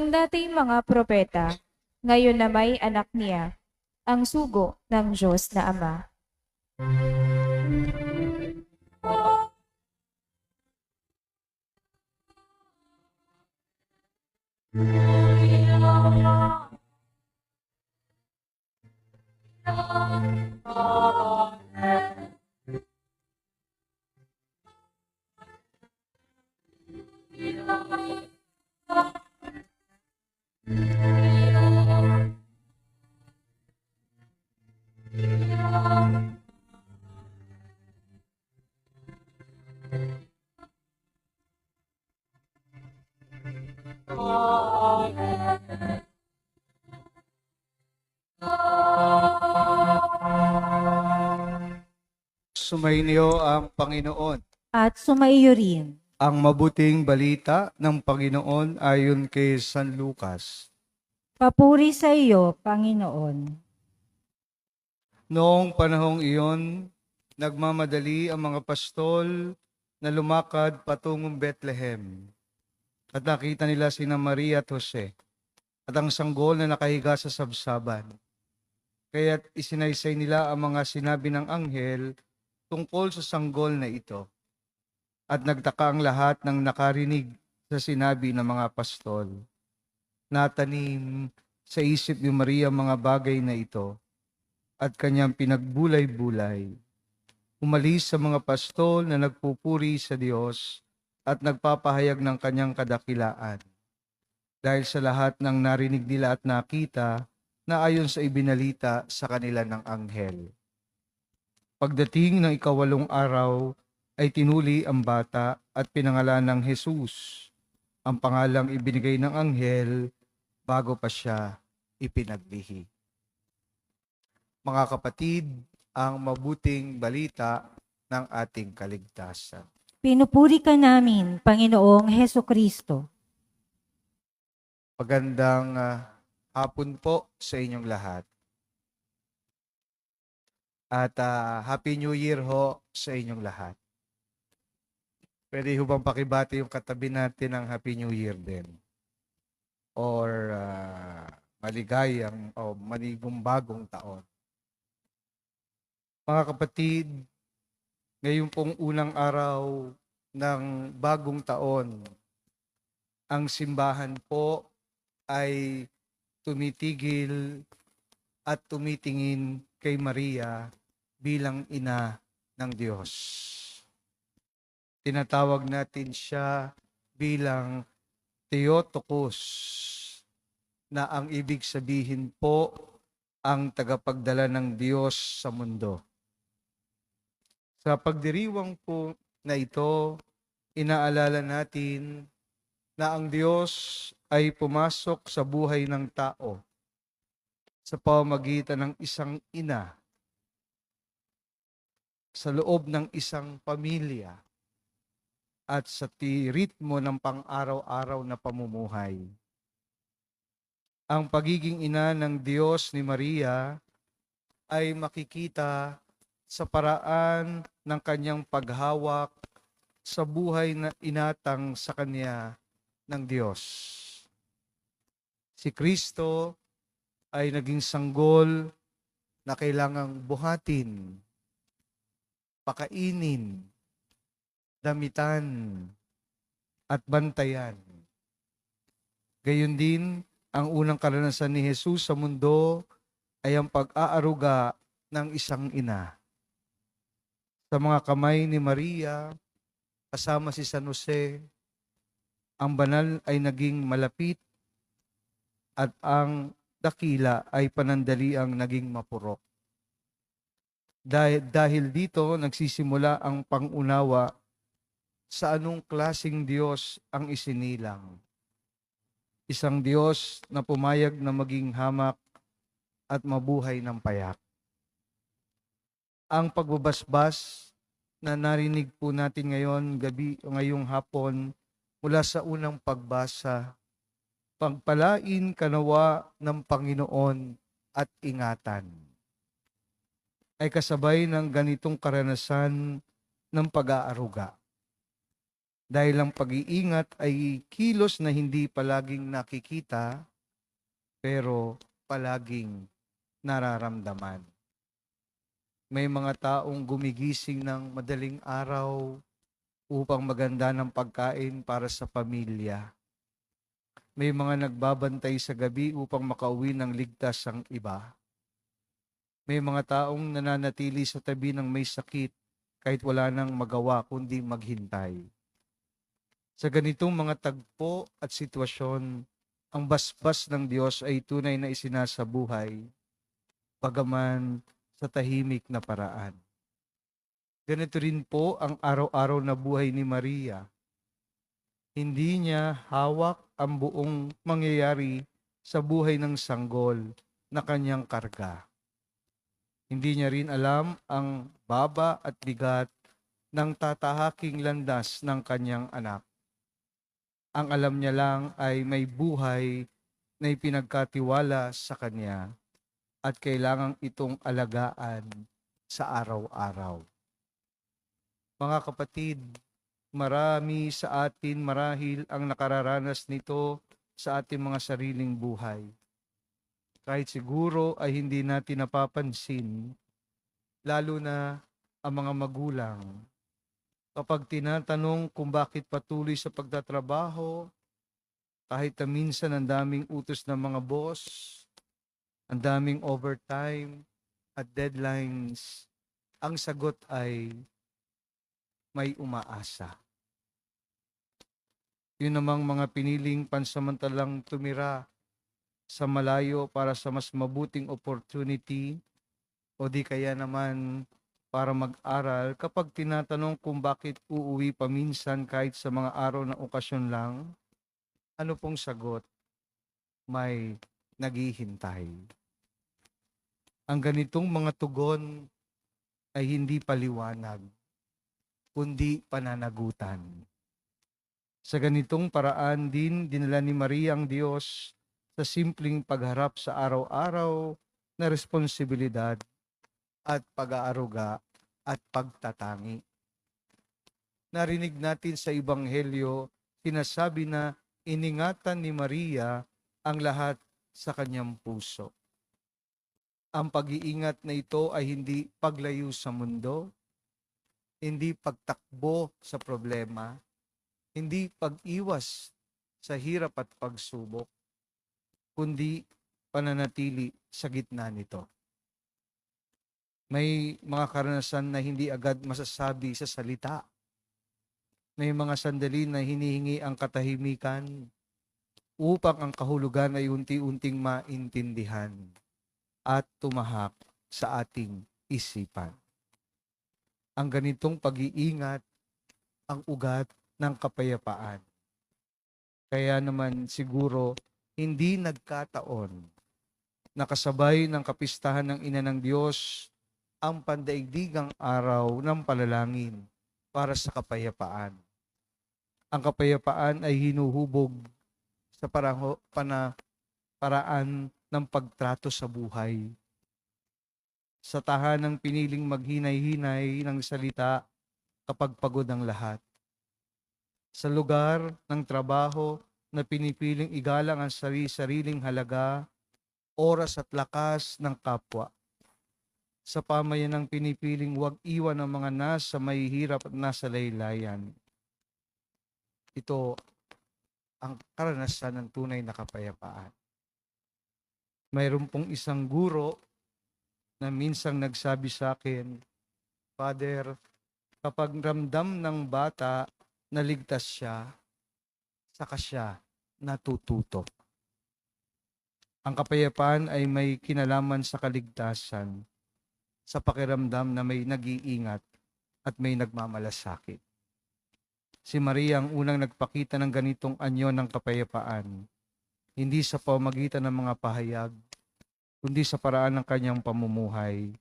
Nung dating mga propeta, ngayon na may anak niya, ang sugo ng Diyos na Ama. Sumainyo ang Panginoon. At sumaiyo rin. Ang mabuting balita ng Panginoon ayon kay San Lucas. Papuri sa iyo, Panginoon. Noong panahong iyon, nagmamadali ang mga pastol na lumakad patungong Bethlehem. At nakita nila sina Maria at Jose at ang sanggol na nakahiga sa sabsaban. Kaya't isinaysay nila ang mga sinabi ng anghel tungkol sa sanggol na ito. At nagtaka ang lahat ng nakarinig sa sinabi ng mga pastol. Natanim sa isip ni Maria mga bagay na ito at kanyang pinagbulay-bulay. Umalis sa mga pastol na nagpupuri sa Diyos at nagpapahayag ng kanyang kadakilaan. Dahil sa lahat ng narinig nila at nakita na ayon sa ibinalita sa kanila ng anghel. Pagdating ng 8 araw, ay tinuli ang bata at pinangalan ng Jesus, ang pangalang ibinigay ng anghel bago pa siya ipinaglihi. Mga kapatid, ang mabuting balita ng ating kaligtasan. Pinupuri ka namin, Panginoong Heso Kristo. Magandang hapon po sa inyong lahat. At Happy New Year ho sa inyong lahat. Pwede ho bang pakibati yung katabi natin ng Happy New Year din? Or maligayang o manigong bagong taon. Mga kapatid, ngayon pong unang araw ng bagong taon, ang simbahan po ay tumitigil at tumitingin kay Maria bilang ina ng Diyos. Tinatawag natin siya bilang Theotokos, na ang ibig sabihin po ang tagapagdala ng Diyos sa mundo. Sa pagdiriwang po na ito, inaalala natin na ang Diyos ay pumasok sa buhay ng tao sa pamamagitan ng isang ina, sa loob ng isang pamilya, at sa ritmo ng pang-araw-araw na pamumuhay. Ang pagiging ina ng Diyos ni Maria ay makikita sa paraan ng kanyang paghawak sa buhay na inatang sa kanya ng Diyos. Si Kristo ay naging sanggol na kailangang buhatin, pakainin, damitan, at bantayan. Gayon din, ang unang karanasan ni Jesus sa mundo ay ang pag-aaruga ng isang ina. Sa mga kamay ni Maria, kasama si San Jose, ang banal ay naging malapit at ang dakila ay panandaliang naging mapurok. Dahil dito, nagsisimula ang pangunawa sa anong klaseng Diyos ang isinilang. Isang Diyos na pumayag na maging hamak at mabuhay ng payak. Ang pagbabasbas na narinig po natin ngayong hapon mula sa unang pagbasa, pagpalain kanawa ng Panginoon at ingatan, ay kasabay ng ganitong karanasan ng pag-aaruga. Dahil ang pag-iingat ay kilos na hindi palaging nakikita, pero palaging nararamdaman. May mga taong gumigising ng madaling araw upang maganda ng pagkain para sa pamilya. May mga nagbabantay sa gabi upang makauwi ng ligtas ang iba. May mga taong nananatili sa tabi ng may sakit kahit wala nang magawa kundi maghintay. Sa ganitong mga tagpo at sitwasyon, ang basbas ng Diyos ay tunay na isinasabuhay, bagaman sa tahimik na paraan. Ganito rin po ang araw-araw na buhay ni Maria. Hindi niya hawak ang buong mangyayari sa buhay ng sanggol na kanyang karga. Hindi niya rin alam ang baba at bigat ng tatahaking landas ng kanyang anak. Ang alam niya lang ay may buhay na ipinagkatiwala sa kanya at kailangang itong alagaan sa araw-araw. Mga kapatid, marami sa atin marahil ang nakararanas nito sa ating mga sariling buhay. Kahit siguro ay hindi natin napapansin, lalo na ang mga magulang. Kapag tinatanong kung bakit patuloy sa pagtatrabaho, kahit na minsan ang daming utos ng mga boss, ang daming overtime at deadlines, ang sagot ay may umaasa. Yun namang mga piniling pansamantalang tumira sa malayo para sa mas mabuting opportunity o di kaya naman para mag-aral, kapag tinatanong kung bakit uuwi paminsan kahit sa mga araw na okasyon lang, ano pong sagot? May naghihintay. Ang ganitong mga tugon ay hindi paliwanag, kundi pananagutan. Sa ganitong paraan din, dinala ni Maria ang Diyos sa simpleng pagharap sa araw-araw na responsibilidad at pag-aaruga at pagtatangi. Narinig natin sa Ebanghelyo, sinasabi na iningatan ni Maria ang lahat sa kanyang puso. Ang pag-iingat na ito ay hindi paglayo sa mundo, hindi pagtakbo sa problema, hindi pag-iwas sa hirap at pagsubok, kundi pananatili sa gitna nito. May mga karanasan na hindi agad masasabi sa salita. May mga sandali na hinihingi ang katahimikan upang ang kahulugan ay unti-unting maintindihan at tumahak sa ating isipan. Ang ganitong pag-iingat ang ugat ng kapayapaan. Kaya naman siguro hindi nagkataon na kasabay ng kapistahan ng Ina ng Diyos ang pandaigdigang araw ng panalangin para sa kapayapaan. Ang kapayapaan ay hinuhubog sa paraan ng pagtrato sa buhay. Sa tahanang piniling maghinay-hinay ng salita kapag pagod ang lahat. Sa lugar ng trabaho na pinipiling igalang ang sariling halaga, oras at lakas ng kapwa. Sa pamayanang pinipiling huwag iwan ang mga nasa mahihirap at nasa laylayan. Ito ang karanasan ng tunay na kapayapaan. Mayroon pong isang guro na minsang nagsabi sa akin, Father, kapag ramdam ng bata na ligtas siya, saka siya natututo. Ang kapayapaan ay may kinalaman sa kaligtasan, sa pakiramdam na may nag-iingat at may nagmamalasakit. Si Maria ang unang nagpakita ng ganitong anyo ng kapayapaan, hindi sa pamamagitan ng mga pahayag, kundi sa paraan ng kanyang pamumuhay.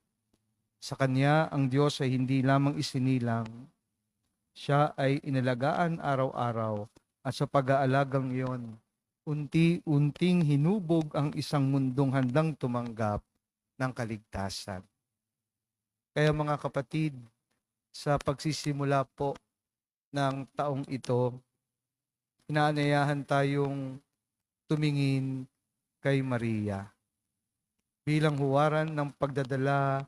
Sa kanya, ang Diyos ay hindi lamang isinilang, siya ay inalagaan araw-araw at sa pag-aalagang iyon, unti-unting hinubog ang isang mundong handang tumanggap ng kaligtasan. Kaya mga kapatid, sa pagsisimula po ng taong ito, inaanyayahan tayong tumingin kay Maria bilang huwaran ng pagdadala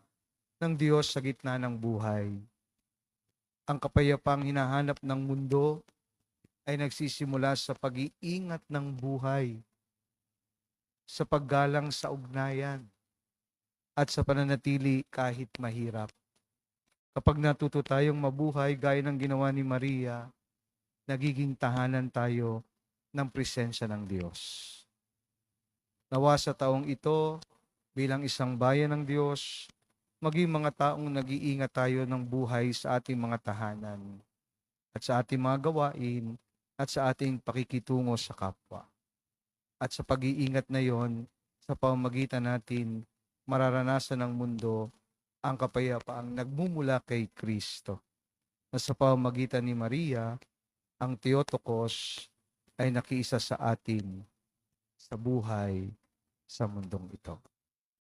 ng Diyos sa gitna ng buhay. Ang kapayapaang hinahanap ng mundo ay nagsisimula sa pag-iingat ng buhay, sa paggalang sa ugnayan, at sa pananatili kahit mahirap. Kapag natuto tayong mabuhay gaya ng ginawa ni Maria, nagiging tahanan tayo ng presensya ng Diyos. Nawa sa taong ito, bilang isang bayan ng Diyos, maging mga taong nag-iingat tayo ng buhay sa ating mga tahanan at sa ating mga gawain at sa ating pakikitungo sa kapwa. At sa pag-iingat na yon, sa pamamagitan natin, mararanasan ng mundo ang kapayapaang nagmumula kay Kristo. Na sa pamamagitan ni Maria, ang Theotokos ay nakiisa sa atin sa buhay sa mundong ito.